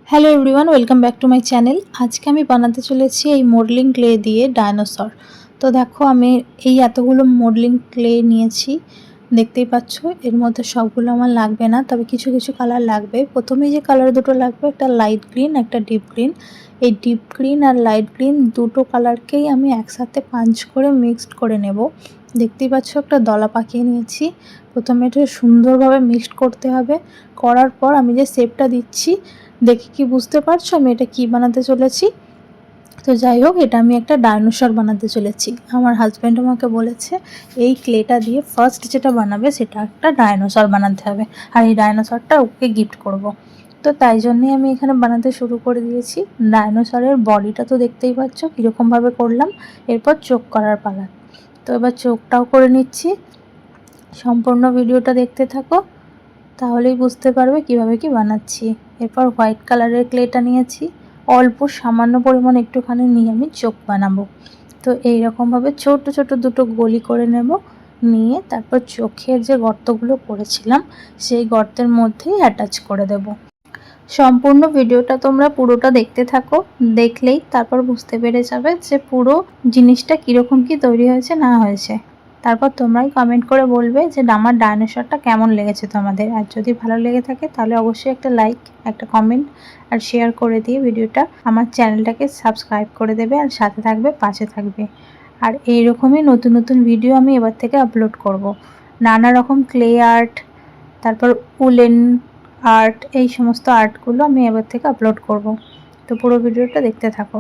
Hello everyone, welcome back to my channel. আজকে আমি বানাতে চলেছি এই মডেলিং ক্লে দিয়ে ডায়নোসর। তো দেখো আমি এই এতগুলো মডেলিং ক্লে নিয়েছি, দেখতেই পাচ্ছ। এর মধ্যে সবগুলো আমার লাগবে না, তবে কিছু কিছু কালার লাগবে। প্রথমেই যে কালার দুটো লাগবে, একটা লাইট গ্রিন, একটা ডিপ গ্রিন। এই ডিপ গ্রিন আর লাইট গ্রিন দুটো কালারকেই আমি একসাথে পাঞ্চ করে মিক্সড করে নেব। দেখতেই পাচ্ছ একটা দলা পাকিয়ে নিয়েছি। প্রথমে এটা সুন্দরভাবে মিক্সড করতে হবে। করার পর আমি যে শেপটা দিচ্ছি, দেখে কি বুঝতে পারছো আমি এটা কি বানাতে চলেছি? তো যাই হোক, এটা আমি একটা ডাইনোসর বানাতে চলেছি। আমার হাজব্যান্ড আমাকে বলেছে এই ক্লেটা দিয়ে ফার্স্ট যেটা বানাবে সেটা একটা ডাইনোসর বানাতে হবে, আর এই ডাইনোসরটা ওকে গিফট করব। তো তাই জন্যই আমি এখানে বানাতে শুরু করে দিয়েছি। ডাইনোসরের বডিটা তো দেখতেই পাচ্ছ কীরকমভাবে করলাম। এরপর চোখ করার পালা। তো এবার চোখটাও করে নিচ্ছি। সম্পূর্ণ ভিডিওটা দেখতে থাকো, তাহলেই বুঝতে পারবে কিভাবে কি বানাচ্ছি। এরপর হোয়াইট কালারের ক্লেটা নিয়েছি, অল্প সামান্য পরিমাণ একটুখানি নিয়ে আমি চোখ বানাবো। তো এইরকমভাবে ছোট ছোট দুটো গলি করে নেব, নিয়ে তারপর চোখের যে গর্তগুলো করেছিলাম সেই গর্তের মধ্যেই অ্যাটাচ করে দেব। সম্পূর্ণ ভিডিওটা তোমরা পুরোটা দেখতে থাকো, দেখলেই তারপর বুঝতে পেরে যাবে যে পুরো জিনিসটা কীরকম কি তৈরি হয়েছে না হয়েছে। তারপর তোমরাই কমেন্ট করে বলবে যে আমার ডাইনোসরটা কেমন লেগেছে তোমাদের। আর যদি ভালো লেগে থাকে তাহলে অবশ্যই একটা লাইক, একটা কমেন্ট আর শেয়ার করে দিয়ে ভিডিওটা আমার চ্যানেলটাকে সাবস্ক্রাইব করে দেবে, আর সাথে থাকবে, পাশে থাকবে। আর এইরকমই নতুন নতুন ভিডিও আমি এবার থেকে আপলোড করব। নানা রকম ক্লে আর্ট, তারপর উলেন আর্ট, এই সমস্ত আর্টগুলো আমি এবার থেকে আপলোড করব। তো পুরো ভিডিওটা দেখতে থাকো।